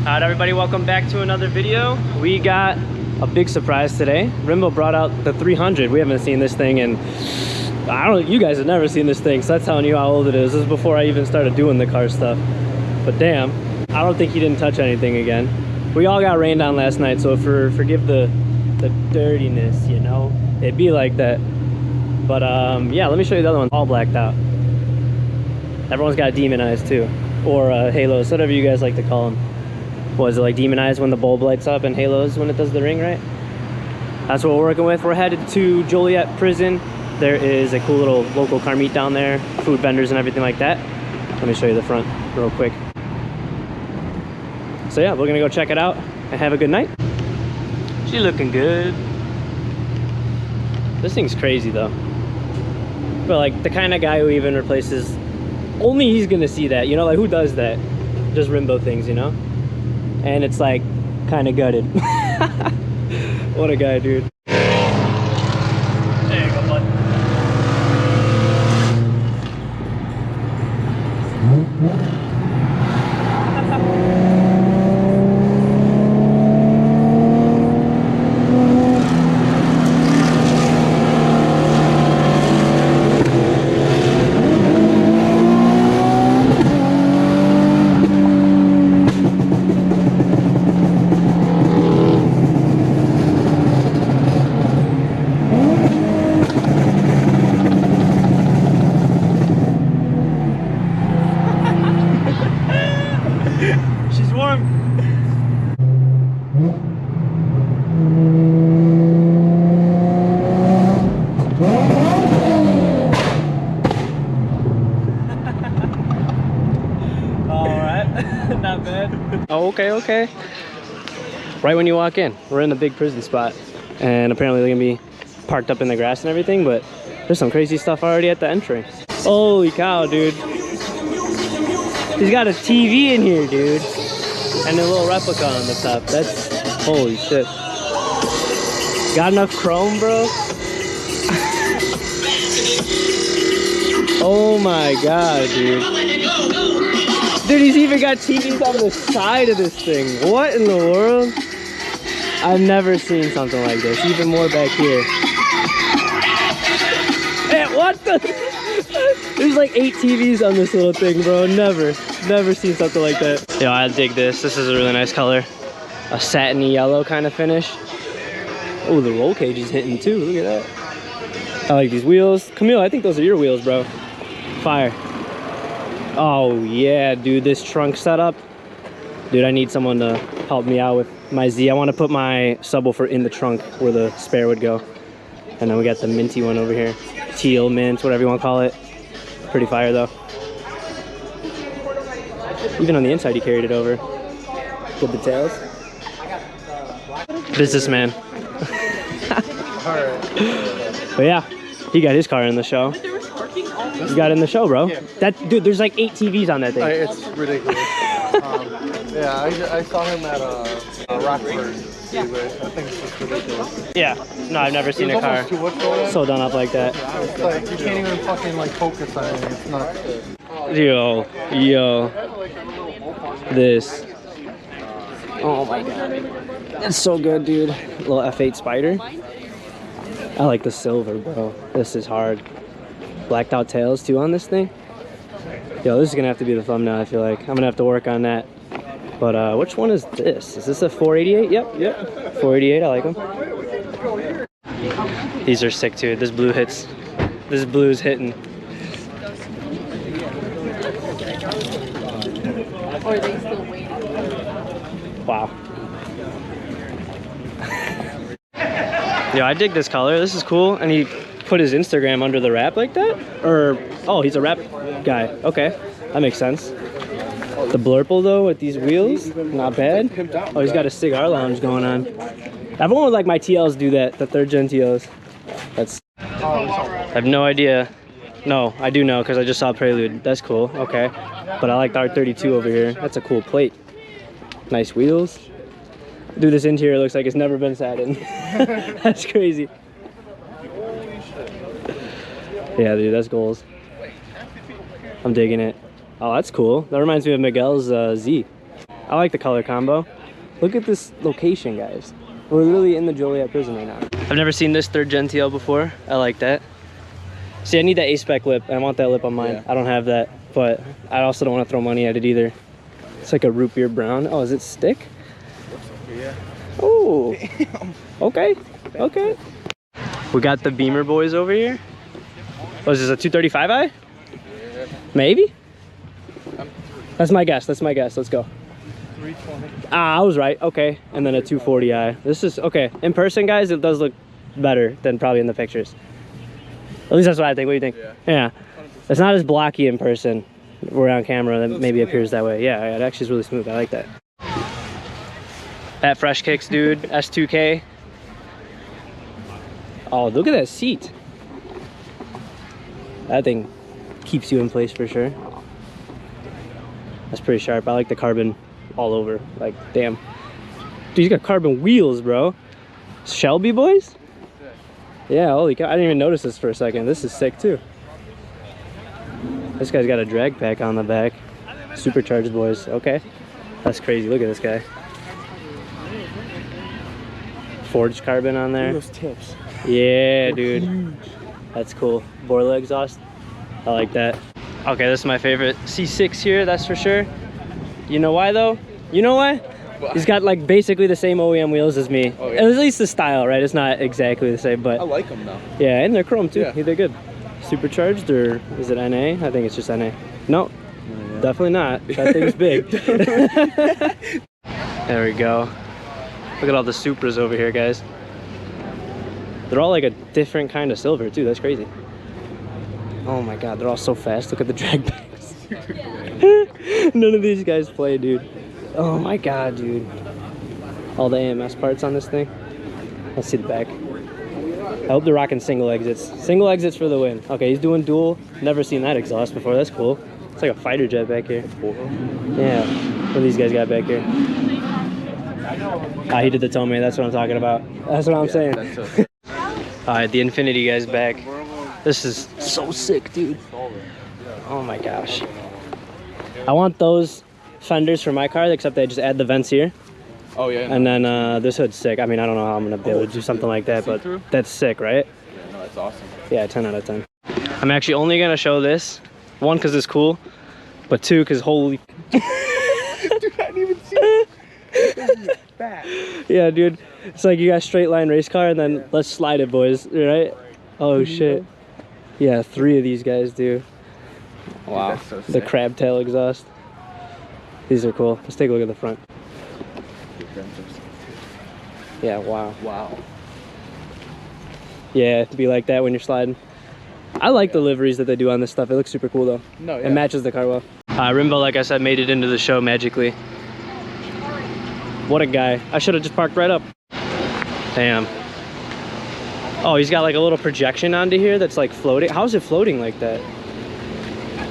Alright everybody, welcome back to another video. We got a big surprise today. Rimbo brought out the 300. We haven't seen this thing in, you guys have never seen this thing, so that's telling you how old it is. This is before I even started doing the car stuff. But damn, I don't think he didn't touch anything again. We all got rained on last night, so forgive the dirtiness, you know? It'd be like that. But yeah, let me show you the other one, all blacked out. Everyone's got demon eyes too, or halos, whatever you guys like to call them. Was it like demon eyes when the bulb lights up and halos when it does the ring, right? That's what we're working with. We're headed to Joliet prison. There is a cool little local car meet down there, food vendors and everything like that. Let me show you the front real quick. So yeah, we're gonna go check it out and have a good night. She's looking good. This thing's crazy though. But like the kind of guy who even replaces, only he's gonna see that, you know, like who does that? Just Rimbo things, you know? And it's like kind of gutted. What a guy, dude. There you go, bud. She's warm. Alright, not bad. Oh, okay. Right when you walk in, we're in the big prison spot. And apparently they're gonna be parked up in the grass and everything, but there's some crazy stuff already at the entry. Holy cow, dude. He's got a TV in here, dude. And a little replica on the top. That's, holy shit. Got enough chrome, bro? Oh my god, dude. Dude, he's even got TVs on the side of this thing. What in the world? I've never seen something like this. Even more back here. Hey, what the? There's like 8 TVs on this little thing, bro. Never seen something like that. Yo, I dig this. This is a really nice color. A satiny yellow kind of finish. Oh, the roll cage is hitting too. Look at that. I like these wheels. Camille, I think those are your wheels, bro. Fire. Oh yeah, dude, this trunk setup. Dude, I need someone to help me out with my Z. I want to put my subwoofer in the trunk where the spare would go. And then we got the minty one over here. Teal, mint, whatever you want to call it. Pretty fire though. Even on the inside he carried it over. Good details. Businessman. But yeah, he got his car in the show. He got in the show, bro. That dude, there's like 8 TVs on that thing. It's ridiculous. Yeah, I saw him at Rockford. I think it's just ridiculous. Yeah, no, I've never seen a car so done up like that. It's like you can't even fucking like focus on anything. It's nuts. Yo, this. Oh my god, it's so good, dude. Little F8 Spider. I like the silver, bro. This is hard. Blacked out tails too on this thing. Yo, this is gonna have to be the thumbnail. I feel like I'm gonna have to work on that. But which one is this? Is this a 488? Yep. 488. I like them. These are sick too. This blue hits. This blue's hitting. Or are they still waiting? Wow. Yo, I dig this color. This is cool. And he put his Instagram under the wrap like that? Or, oh, he's a wrap guy. Okay, that makes sense. The blurple though with these wheels, not bad. Oh, he's got a cigar lounge going on. Everyone would like my TLs do that, the 3rd gen TLs. That's, I have no idea. No, I do know because I just saw Prelude. That's cool, okay. But I like the R32 over here. That's a cool plate. Nice wheels. Dude, this interior looks like it's never been sat in. That's crazy. Yeah, dude, that's goals. I'm digging it. Oh, that's cool. That reminds me of Miguel's Z. I like the color combo. Look at this location, guys. We're literally in the Joliet prison right now. I've never seen this 3rd gen TL before. I like that. See, I need that A-spec lip. I want that lip on mine. I don't have that, but I also don't want to throw money at it either. It's like a root beer brown. Oh, is it stick? Yeah. Oh. Okay. Okay. We got the Beamer boys over here. Oh, is this a 235i? Yeah. Maybe? That's my guess. That's my guess. Let's go. 320. Ah, I was right. Okay. And then a 240i. This is okay. In person, guys, it does look better than probably in the pictures. At least that's what I think. What do you think? Yeah. It's not as blocky in person. We're on camera. That maybe appears that way. Yeah, it actually is really smooth. I like that. That Fresh Kicks, dude. S2K. Oh, look at that seat. That thing keeps you in place for sure. That's pretty sharp. I like the carbon all over. Like, damn. Dude, you got carbon wheels, bro. Shelby boys? Yeah, holy cow. I didn't even notice this for a second. This is sick too. This guy's got a drag pack on the back. Supercharged boys. Okay. That's crazy. Look at this guy. Forged carbon on there. Look at those tips. Yeah, dude. Huge. That's cool. Borla exhaust. I like that. Okay, this is my favorite C6 here, that's for sure. You know why though? You know why? He's got like basically the same OEM wheels as me. Oh, yeah. At least the style, right? It's not exactly the same, but I like them though. yeah, and they're chrome too. Yeah. They're good. Supercharged, or is it NA? I think it's just NA. No, definitely not. That thing's big. There we go. Look at all the Supras over here, guys. They're all like a different kind of silver too. That's crazy. Oh my god, they're all so fast. Look at the drag packs. None of these guys play, dude. Oh my god, dude. All the AMS parts on this thing. Let's see the back. I hope they're rocking single exits. Single exits for the win. Okay, he's doing dual. Never seen that exhaust before. That's cool. It's like a fighter jet back here. Yeah. What these guys got back here? Ah, he did the Tomei. That's what I'm talking about. That's what I'm saying. All right, the Infinity guy's back. This is so sick, dude. Oh my gosh. I want those fenders for my car, except they just add the vents here. Oh yeah. And then this hood's sick. I mean, I don't know how I'm gonna be able to do something like that, but that's sick, right? Yeah, no, that's awesome. Yeah, 10 out of 10. I'm actually only gonna show this. One, because it's cool, but two, because holy... Dude, I didn't even see it. Yeah, dude. It's like you got straight line race car, and then let's slide it, boys, right? Oh, shit. Yeah, 3 of these guys do. Wow. Dude, so the crab tail exhaust. These are cool. Let's take a look at the front. Yeah, wow. Wow. Yeah, to be like that when you're sliding. I like the liveries that they do on this stuff. It looks super cool though. No, yeah. It matches the car well. Rimbo, like I said, made it into the show magically. What a guy. I should have just parked right up. Damn. Oh, he's got like a little projection onto here that's like floating. How is it floating like that?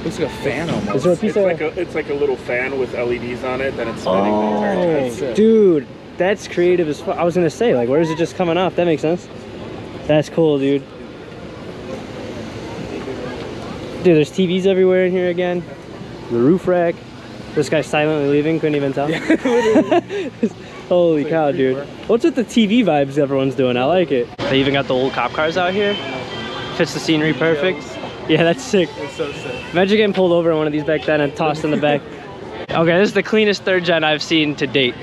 Looks like a fan almost. Is there a piece of... It's like a little fan with LEDs on it, then it's spinning the entire time. Oh, dude, that's creative as fuck. I was gonna say, like, where is it just coming off? That makes sense. That's cool, dude. Dude, there's TVs everywhere in here again. The roof rack. This guy's silently leaving, couldn't even tell. Holy cow, dude. What's with the TV vibes everyone's doing? I like it. They even got the old cop cars out here. Fits the scenery perfect. Yeah, that's sick. It's so sick. Imagine getting pulled over in one of these back then and tossed in the back. Okay, this is the cleanest 3rd gen I've seen to date.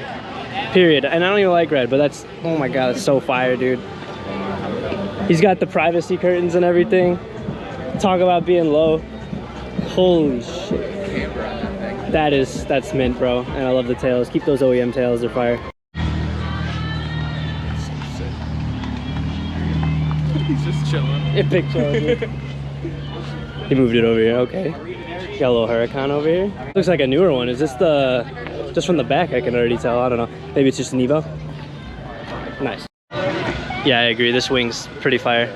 Period. And I don't even like red, but that's, oh my god, it's so fire, dude. He's got the privacy curtains and everything. Talk about being low. Holy shit. That's mint, bro. And I love the tails. Keep those OEM tails, they're fire. He's just chilling. Big chilling. He moved it over here, okay. Got a little Huracan over here. Looks like a newer one. Is this the, just from the back I can already tell, I don't know. Maybe it's just an Evo. Nice. Yeah, I agree, this wing's pretty fire.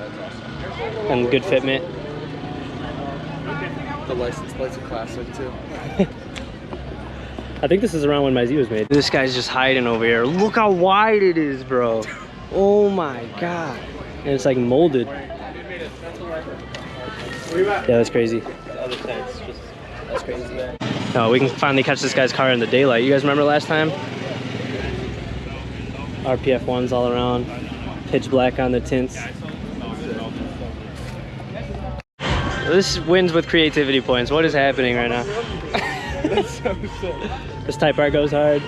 And good fitment. The license plate's a classic too. I think this is around when my Z was made. This guy's just hiding over here. Look how wide it is, bro. Oh my god. And it's like molded. Yeah, that's crazy. The other side's just, that's crazy. Oh, we can finally catch this guy's car in the daylight. You guys remember last time? RPF ones all around, pitch black on the tints. This wins with creativity points. What is happening right now? That's so sick. This Type R goes hard.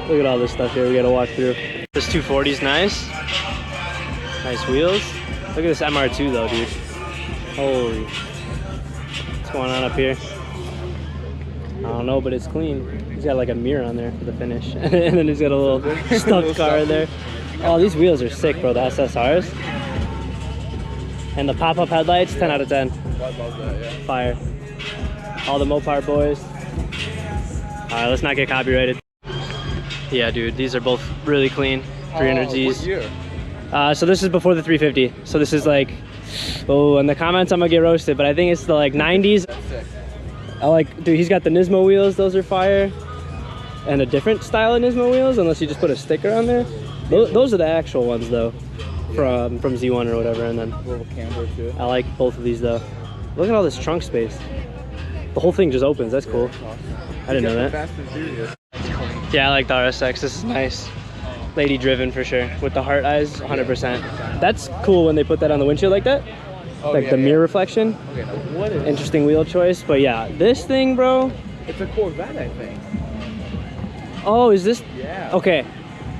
Look at all this stuff here we gotta walk through. This 240's nice. Nice wheels. Look at this MR2 though, dude. Holy. What's going on up here? I don't know, but it's clean. He's got like a mirror on there for the finish. And then he's got a little stuffed car in there. Oh, these wheels are sick, bro, the SSRs. And the pop-up headlights, 10 out of 10. I love that, yeah. Fire. All the Mopar boys. Alright, let's not get copyrighted. Yeah, dude, these are both really clean. 300Zs. What year? So this is before the 350. So this is like, oh, in the comments I'm gonna get roasted, but I think it's the like 90s. Sick. I like, dude, he's got the Nismo wheels, those are fire. And a different style of Nismo wheels, unless you just put a sticker on there. Those are the actual ones though, from Z1 or whatever, and then A little camber too. I like both of these though. Look at all this trunk space. The whole thing just opens, that's cool. I didn't know that. Fast and Furious. Yeah, I like the RSX, this is nice. Lady driven for sure, with the heart eyes, 100%. That's cool when they put that on the windshield like that. Oh, Like yeah, the yeah. mirror reflection. Okay, now what is Interesting wheel choice, but yeah, this thing, bro. It's a Corvette, I think. Oh, is this? Yeah. Okay.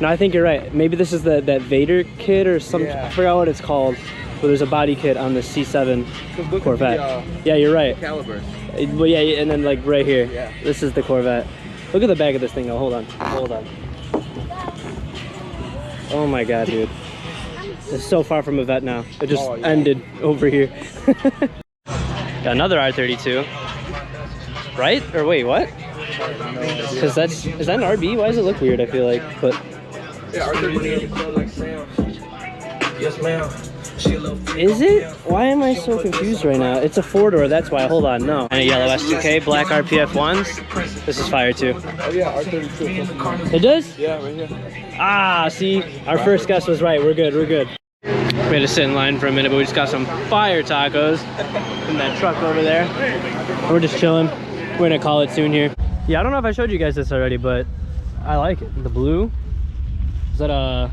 No, I think you're right. Maybe this is that Vader kit or some. Yeah. I forgot what it's called. But there's a body kit on the C7 'Cause look Corvette. at Yeah, you're right. the calibers. Well, yeah, and then like right here. Yeah. This is the Corvette. Look at the back of this thing though. Hold on. Hold on. Oh my god, dude. It's so far from a vet now. It just ended over here. Got another R32. Right? Or wait, what? Because that's, is that an RB? Why does it look weird, I feel like? But Yeah, Yes, ma'am. is it? Why am I so confused right now? It's a 4-door, that's why. Hold on, no. And a yellow S2K, black RPF ones. This is fire too. Oh yeah, R32. It does? Yeah, right here. Ah, see? Our first guess was right. We're good, we're good. We had to sit in line for a minute, but we just got some fire tacos in that truck over there. We're just chilling. We're gonna call it soon here. Yeah, I don't know if I showed you guys this already, but I like it. The blue. Is that a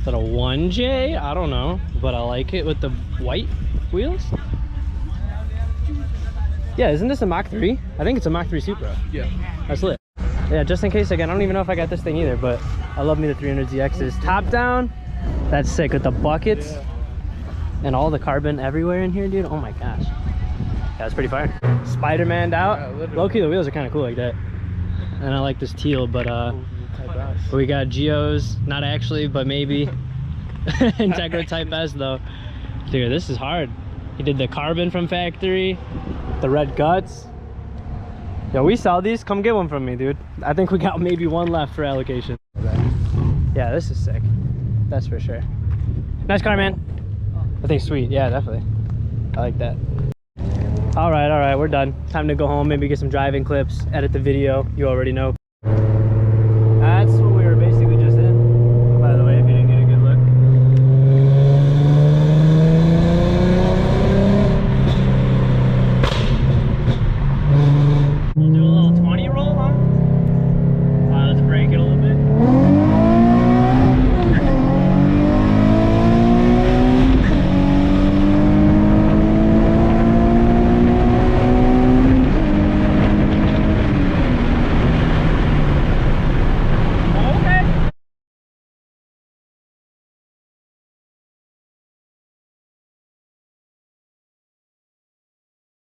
1J? I don't know, but I like it with the white wheels. Yeah, isn't this a Mach 3? I think it's a Mach 3 Supra. Yeah. That's lit. Yeah, just in case, again, I don't even know if I got this thing either, but I love me the 300ZXs. Top down, that's sick with the buckets and all the carbon everywhere in here, dude. Oh my gosh. Yeah, that's pretty fire. Spider-Man'd out. Yeah, Low-key, the wheels are kind of cool like that. And I like this teal, but we got Geos, not actually, but maybe. Integra Type S though. Dude, this is hard. He did the carbon from factory, the red guts. Yo, we sell these. Come get one from me, dude. I think we got maybe one left for allocation. Yeah, this is sick. That's for sure. Nice car, man. I think sweet. Yeah, definitely. I like that. All right, we're done. Time to go home, maybe get some driving clips, edit the video. You already know.